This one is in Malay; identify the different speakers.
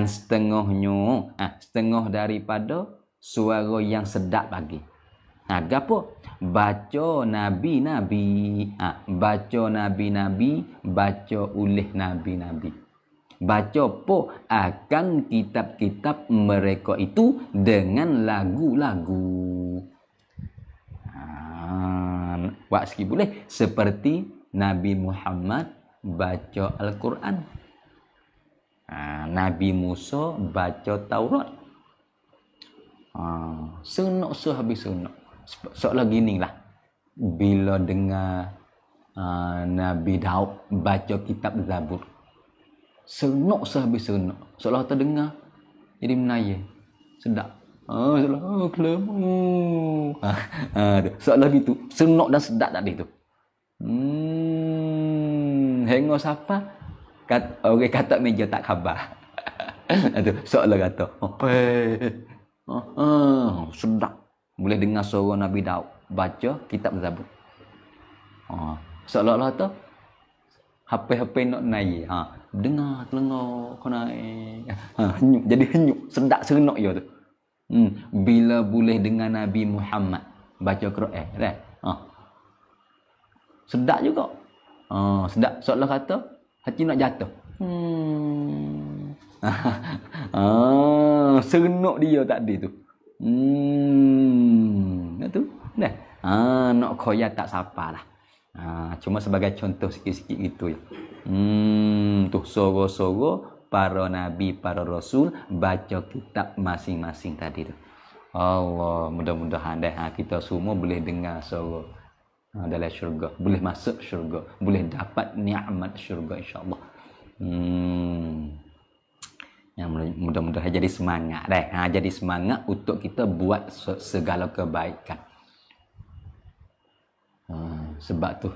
Speaker 1: dan setengah daripada suara yang sedap lagi. Gapo? Baca nabi-nabi. Baca nabi-nabi, baca oleh nabi-nabi. Baca po akan kitab-kitab mereka itu dengan lagu-lagu. Buat sikit boleh. Seperti Nabi Muhammad baca Al-Quran. Nabi Musa baca Taurat. Sunok sehabis sunok. Soalan gini lah. Bila dengar Nabi Daud baca kitab Zabur. Sunok sehabis sunok. Seolah terdengar jadi menaya. Sedap. Seolah kelamu. Seolah gitu. Sunok dan sedap tadi tu. Hengok siapa? Orang kata meja tak khabar. Seolah kata. Sedap. Boleh dengar suara Nabi Daud baca kitab Zabur. Seolah-olah tu HP nak naik. Dengar telenga kau naik. Henyuk, jadi henyuk, sedap serenok ya tu. Bila boleh dengar Nabi Muhammad baca Quran, dah. Sedap juga. Sedap. Seolah kata hati nak jatuh. Serenok dia tadi tu. Tu. Dah. Nak khoyat tak sapalah. Cuma sebagai contoh sikit-sikit gitu ya. Tu soro-soro para nabi, para rasul baca kitab masing-masing tadi tu. Allah, mudah-mudahan kita semua boleh dengar suara dalam syurga, boleh masuk syurga, boleh dapat nikmat syurga insya-Allah. Yang mudah-mudahan jadi semangat jadi semangat untuk kita buat segala kebaikan. Sebab tu